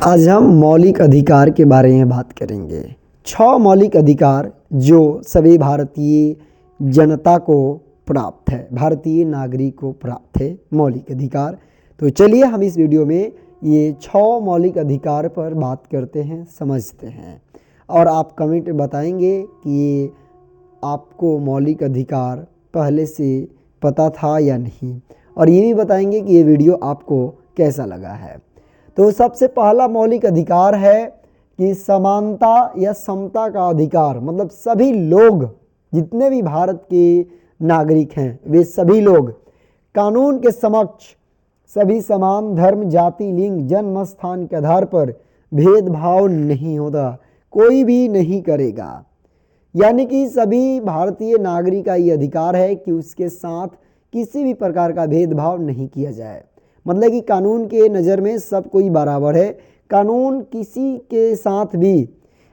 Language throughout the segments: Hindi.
आज हम मौलिक अधिकार के बारे में बात करेंगे। 6 मौलिक अधिकार जो सभी भारतीय जनता को प्राप्त है, भारतीय नागरिक को प्राप्त है मौलिक अधिकार। तो चलिए हम इस वीडियो में ये 6 मौलिक अधिकार पर बात करते हैं, समझते हैं और आप कमेंट में बताएंगे कि ये आपको मौलिक अधिकार पहले से पता था या नहीं, और ये भी बताएंगे कि ये वीडियो आपको कैसा लगा है। तो सबसे पहला मौलिक अधिकार है कि समानता या समता का अधिकार, मतलब सभी लोग, जितने भी भारत के नागरिक हैं वे सभी लोग कानून के समक्ष सभी समान, धर्म, जाति, लिंग, जन्म स्थान के आधार पर भेदभाव नहीं होता, कोई भी नहीं करेगा। यानी कि सभी भारतीय नागरिक का ये अधिकार है कि उसके साथ किसी भी प्रकार का भेदभाव नहीं किया जाए। मतलब कि कानून के नज़र में सब कोई बराबर है, कानून किसी के साथ भी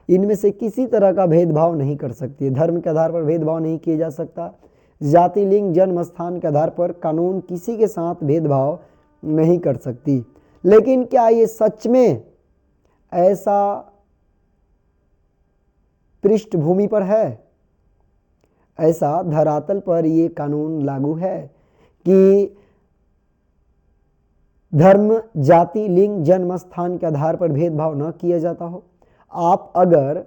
इनमें से किसी तरह का भेदभाव नहीं कर सकती है। धर्म के आधार पर भेदभाव नहीं किया जा सकता, जाति, लिंग, जन्म स्थान के आधार पर कानून किसी के साथ भेदभाव नहीं कर सकती। लेकिन क्या ये सच में ऐसा पृष्ठभूमि पर है? ऐसा धरातल पर ये कानून लागू है कि धर्म, जाति, लिंग, जन्म स्थान के आधार पर भेदभाव न किया जाता हो? आप अगर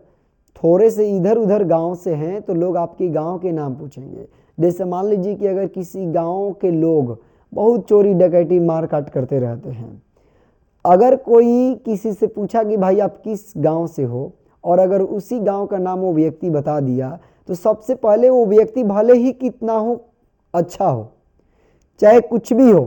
थोड़े से इधर उधर गांव से हैं तो लोग आपके गांव के नाम पूछेंगे। जैसे मान लीजिए कि अगर किसी गांव के लोग बहुत चोरी डकैती मारकाट करते रहते हैं, अगर कोई किसी से पूछा कि भाई आप किस गांव से हो, और अगर उसी गांव का नाम वो व्यक्ति बता दिया, तो सबसे पहले वो व्यक्ति भले ही कितना हो अच्छा हो, चाहे कुछ भी हो,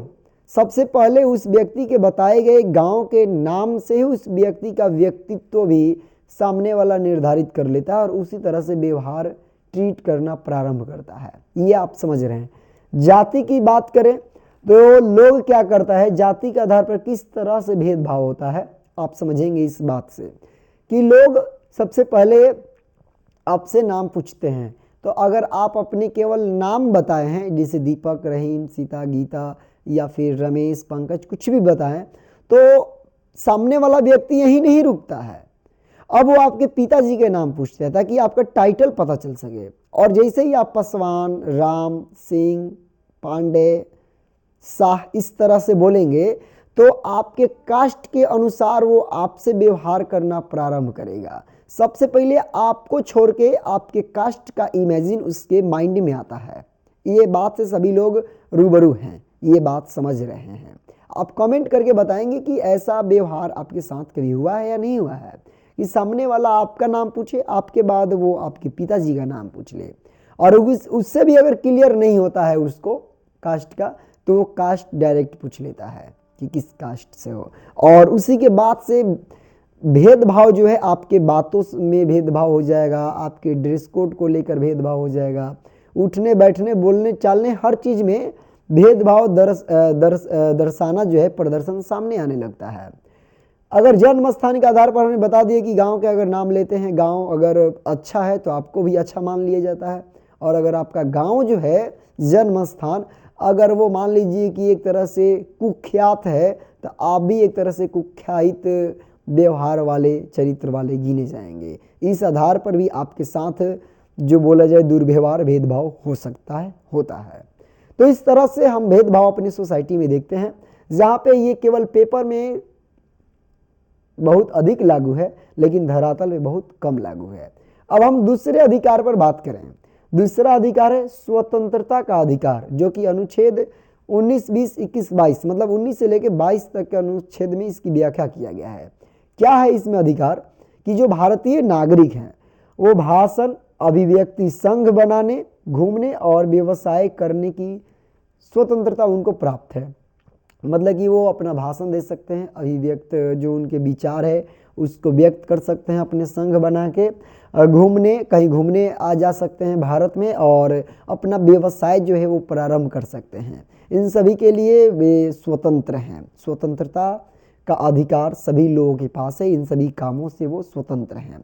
सबसे पहले उस व्यक्ति के बताए गए गांव के नाम से ही उस व्यक्ति का व्यक्तित्व भी सामने वाला निर्धारित कर लेता है और उसी तरह से व्यवहार ट्रीट करना प्रारंभ करता है। ये आप समझ रहे हैं। जाति की बात करें तो लोग क्या करता है, जाति के आधार पर किस तरह से भेदभाव होता है आप समझेंगे इस बात से कि लोग सबसे पहले आपसे नाम पूछते हैं। तो अगर आप अपने केवल नाम बताए हैं, जैसे दीपक, रहीम, सीता, गीता या फिर रमेश, पंकज, कुछ भी बताएं, तो सामने वाला व्यक्ति यही नहीं रुकता है, अब वो आपके पिताजी के नाम पूछते हैं ताकि आपका टाइटल पता चल सके। और जैसे ही आप पासवान, राम, सिंह, पांडे, शाह इस तरह से बोलेंगे तो आपके कास्ट के अनुसार वो आपसे व्यवहार करना प्रारंभ करेगा। सबसे पहले आपको छोड़ के आपके कास्ट का इमेजिन उसके माइंड में आता है। ये बात से सभी लोग रूबरू हैं, ये बात समझ रहे हैं। आप कमेंट करके बताएंगे कि ऐसा व्यवहार आपके साथ कभी हुआ है या नहीं हुआ है कि सामने वाला आपका नाम पूछे, आपके बाद वो आपके पिताजी का नाम पूछ ले, और उससे भी अगर क्लियर नहीं होता है उसको कास्ट का, तो वो कास्ट डायरेक्ट पूछ लेता है कि किस कास्ट से हो, और उसी के बाद से भेदभाव जो है, आपके बातों में भेदभाव हो जाएगा, आपके ड्रेस कोड को लेकर भेदभाव हो जाएगा, उठने बैठने बोलने चालने हर चीज़ में भेदभाव दर्शाना जो है, प्रदर्शन सामने आने लगता है। अगर जन्म स्थान के आधार पर हमें बता दिए कि गांव के अगर नाम लेते हैं, गांव अगर अच्छा है तो आपको भी अच्छा मान लिया जाता है, और अगर आपका गांव जो है जन्म स्थान अगर वो मान लीजिए कि एक तरह से कुख्यात है, तो आप भी एक तरह से कुख्यात व्यवहार वाले, चरित्र वाले गिने जाएंगे। इस आधार पर भी आपके साथ जो बोला जाए दुर्व्यवहार, भेदभाव हो सकता है, होता है। तो इस तरह से हम भेदभाव अपनी सोसाइटी में देखते हैं, जहाँ पे ये केवल पेपर में बहुत अधिक लागू है लेकिन धरातल में बहुत कम लागू है। अब हम दूसरे अधिकार पर बात करें। दूसरा अधिकार है स्वतंत्रता का अधिकार, जो कि अनुच्छेद 19, 20, 21, 22 मतलब 19 से लेकर 22 तक के अनुच्छेद में इसकी व्याख्या किया गया है। क्या है इसमें अधिकार कि जो भारतीय नागरिक हैं वो भाषण, अभिव्यक्ति, संघ बनाने, घूमने और व्यवसाय करने की स्वतंत्रता उनको प्राप्त है। मतलब कि वो अपना भाषण दे सकते हैं, अभिव्यक्त जो उनके विचार है उसको व्यक्त कर सकते हैं अपने संघ बना के, घूमने, कहीं घूमने आ जा सकते हैं भारत में, और अपना व्यवसाय जो है वो प्रारंभ कर सकते हैं। इन सभी के लिए वे स्वतंत्र हैं। स्वतंत्रता का अधिकार सभी लोगों के पास है, इन सभी कामों से वो स्वतंत्र हैं।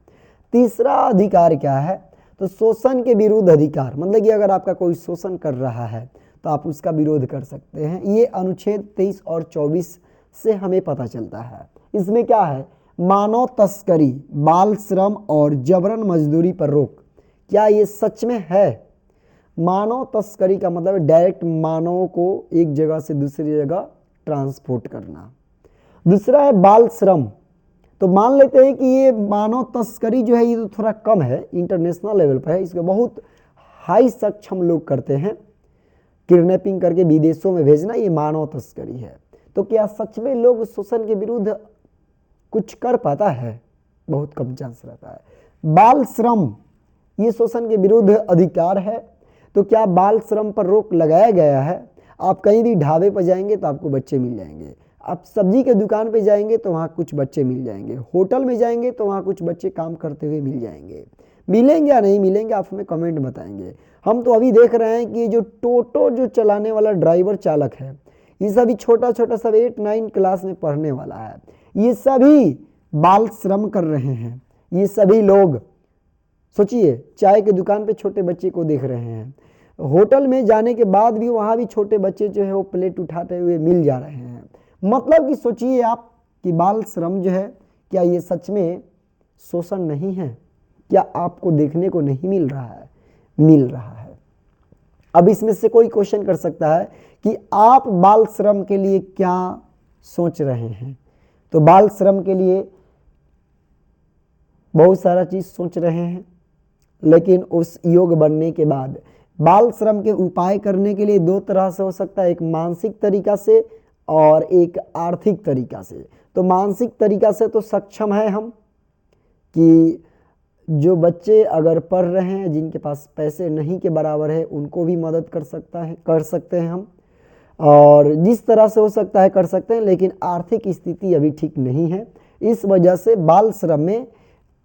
तीसरा अधिकार क्या है? तो शोषण के विरुद्ध अधिकार, मतलब कि अगर आपका कोई शोषण कर रहा है तो आप उसका विरोध कर सकते हैं। ये अनुच्छेद 23 और 24 से हमें पता चलता है। इसमें क्या है, मानव तस्करी, बाल श्रम और जबरन मजदूरी पर रोक, क्या ये सच में है? मानव तस्करी का मतलब डायरेक्ट मानव को एक जगह से दूसरी जगह ट्रांसपोर्ट करना। दूसरा है बाल श्रम, तो मान लेते हैं कि ये मानव तस्करी जो है ये तो थोड़ा कम है, इंटरनेशनल लेवल पर है, इसको बहुत हाई सक्षम लोग करते हैं, किडनैपिंग करके विदेशों में भेजना, ये मानव तस्करी है। तो क्या सच में लोग शोषण के विरुद्ध कुछ कर पाता है? बहुत कम चांस रहता है। बाल श्रम, ये शोषण के विरुद्ध अधिकार है, तो क्या बाल श्रम पर रोक लगाया गया है? आप कहीं भी ढाबे पर जाएंगे तो आपको बच्चे मिल जाएंगे, आप सब्जी के दुकान पे जाएंगे तो वहाँ कुछ बच्चे मिल जाएंगे, होटल में जाएंगे तो वहाँ कुछ बच्चे काम करते हुए मिल जाएंगे। मिलेंगे या नहीं मिलेंगे आप हमें कमेंट बताएंगे। हम तो अभी देख रहे हैं कि जो टोटो जो चलाने वाला ड्राइवर चालक है, ये सभी छोटा छोटा सब 8-9 क्लास में पढ़ने वाला है, ये सभी बाल श्रम कर रहे हैं। ये सभी लोग सोचिए, चाय के दुकान पे छोटे बच्चे को देख रहे हैं, होटल में जाने के बाद भी वहाँ भी छोटे बच्चे जो है वो प्लेट उठाते हुए मिल जा रहे हैं। मतलब कि सोचिए आप कि बाल श्रम जो है, क्या ये सच में शोषण नहीं है? क्या आपको देखने को नहीं मिल रहा है? मिल रहा है। अब इसमें से कोई क्वेश्चन कर सकता है कि आप बाल श्रम के लिए क्या सोच रहे हैं? तो बाल श्रम के लिए बहुत सारा चीज सोच रहे हैं, लेकिन उस योग बनने के बाद बाल श्रम के उपाय करने के लिए दो तरह से हो सकता है, एक मानसिक तरीका से और एक आर्थिक तरीका से। तो मानसिक तरीका से तो सक्षम है हम कि जो बच्चे अगर पढ़ रहे हैं, जिनके पास पैसे नहीं के बराबर है, उनको भी मदद कर सकते हैं हम, और जिस तरह से हो सकता है कर सकते हैं, लेकिन आर्थिक स्थिति अभी ठीक नहीं है। इस वजह से बाल श्रम में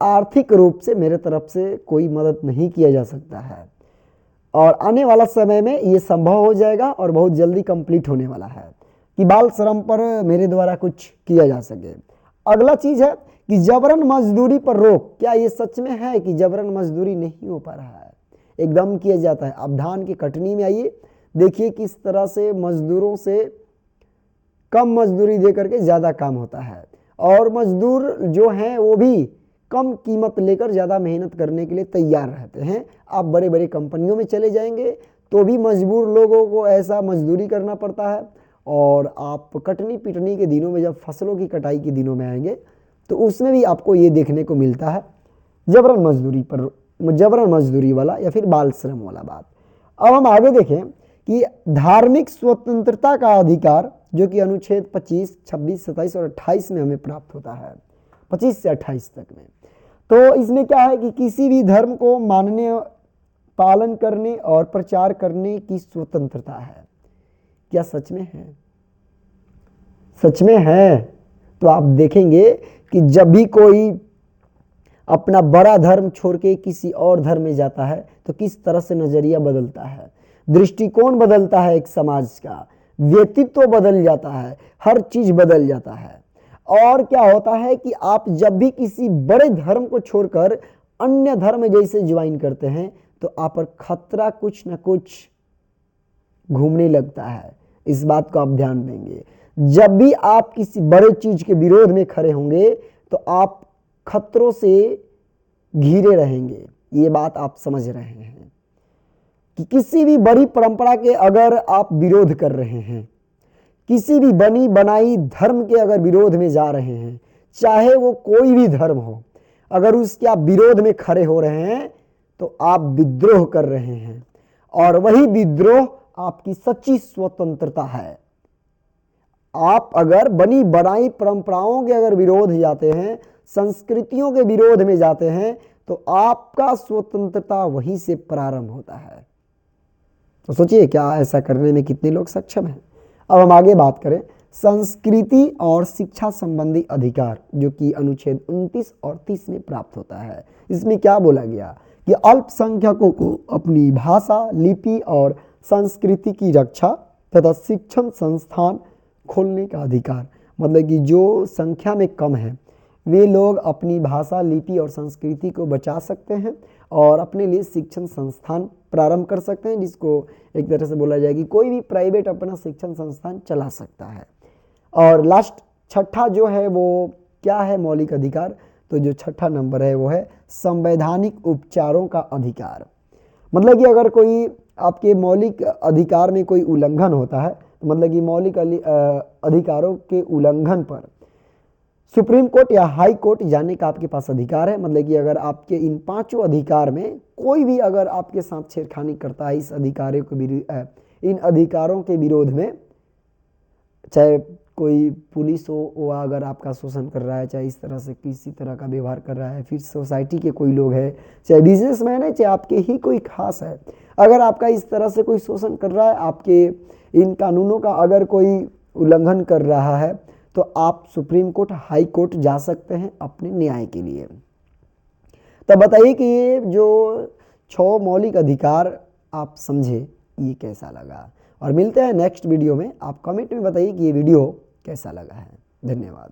आर्थिक रूप से मेरे तरफ से कोई मदद नहीं किया जा सकता है, और आने वाला समय में ये संभव हो जाएगा और बहुत जल्दी कंप्लीट होने वाला है कि बाल श्रम पर मेरे द्वारा कुछ किया जा सके। अगला चीज है कि जबरन मजदूरी पर रोक, क्या ये सच में है कि जबरन मजदूरी नहीं हो पा रहा है? एकदम किया जाता है। अब धान की कटनी में आइए, देखिए किस तरह से मजदूरों से कम मजदूरी दे करके ज़्यादा काम होता है, और मजदूर जो हैं वो भी कम कीमत लेकर ज़्यादा मेहनत करने के लिए तैयार रहते हैं। आप बड़े बड़े कंपनियों में चले जाएंगे तो भी मजबूर लोगों को ऐसा मजदूरी करना पड़ता है, और आप कटनी पिटनी के दिनों में, जब फसलों की कटाई के दिनों में आएंगे तो उसमें भी आपको ये देखने को मिलता है जबरन मजदूरी पर, जबरन मजदूरी वाला या फिर बाल श्रम वाला बात। अब हम आगे देखें कि धार्मिक स्वतंत्रता का अधिकार, जो कि अनुच्छेद 25, 26, 27 और 28 में हमें प्राप्त होता है, 25 से 28 तक में। तो इसमें क्या है कि किसी भी धर्म को मानने, पालन करने और प्रचार करने की स्वतंत्रता है। क्या सच में है? सच में है। तो आप देखेंगे कि जब भी कोई अपना बड़ा धर्म छोड़ के किसी और धर्म में जाता है तो किस तरह से नजरिया बदलता है, दृष्टिकोण बदलता है, एक समाज का व्यक्तित्व बदल जाता है, हर चीज बदल जाता है। और क्या होता है कि आप जब भी किसी बड़े धर्म को छोड़कर अन्य धर्म जैसे ज्वाइन करते हैं तो आप पर खतरा कुछ न कुछ घूमने लगता है। इस बात को आप ध्यान देंगे। जब भी आप किसी बड़े चीज के विरोध में खड़े होंगे तो आप खतरों से घिरे रहेंगे। ये बात आप समझ रहे हैं कि किसी भी बड़ी परंपरा के अगर आप विरोध कर रहे हैं, किसी भी बनी बनाई धर्म के अगर विरोध में जा रहे हैं, चाहे वो कोई भी धर्म हो, अगर उसके आप विरोध में खड़े हो रहे हैं तो आप विद्रोह कर रहे हैं, और वही विद्रोह आपकी सच्ची स्वतंत्रता है। आप अगर बनी बनाई परंपराओं के अगर विरोध जाते हैं, संस्कृतियों के विरोध में जाते हैं, तो आपका स्वतंत्रता वहीं से प्रारंभ होता है। तो सोचिए क्या ऐसा करने में कितने लोग सक्षम हैं। अब हम आगे बात करें संस्कृति और शिक्षा संबंधी अधिकार, जो कि अनुच्छेद 29 और 30 में प्राप्त होता है। इसमें क्या बोला गया कि अल्पसंख्यकों को अपनी भाषा, लिपि और संस्कृति की रक्षा तथा शिक्षण संस्थान खोलने का अधिकार। मतलब कि जो संख्या में कम है वे लोग अपनी भाषा, लिपि और संस्कृति को बचा सकते हैं और अपने लिए शिक्षण संस्थान प्रारंभ कर सकते हैं, जिसको एक तरह से बोला जाए कि कोई भी प्राइवेट अपना शिक्षण संस्थान चला सकता है। और लास्ट छठा जो है वो क्या है मौलिक अधिकार? तो जो छठा नंबर है वो है संवैधानिक उपचारों का अधिकार। मतलब कि अगर कोई आपके मौलिक अधिकार में कोई उल्लंघन होता है, तो मतलब कि मौलिक अधिकारों के उल्लंघन पर सुप्रीम कोर्ट या हाई कोर्ट जाने का आपके पास अधिकार है। मतलब कि अगर आपके इन पांचों अधिकार में कोई भी अगर आपके साथ छेड़खानी करता है इस अधिकारों के इन अधिकारों के विरोध में, चाहे कोई पुलिस हो वो अगर आपका शोषण कर रहा है, चाहे इस तरह से किसी तरह का व्यवहार कर रहा है, फिर सोसाइटी के कोई लोग हैं, चाहे बिजनेसमैन है, चाहे आपके ही कोई खास है, अगर आपका इस तरह से कोई शोषण कर रहा है, आपके इन कानूनों का अगर कोई उल्लंघन कर रहा है, तो आप सुप्रीम कोर्ट, हाई कोर्ट जा सकते हैं अपने न्याय के लिए। तो बताइए कि ये जो 6 मौलिक अधिकार आप समझे, ये कैसा लगा? और मिलते हैं नेक्स्ट वीडियो में। आप कमेंट में बताइए कि ये वीडियो कैसा लगा है। धन्यवाद।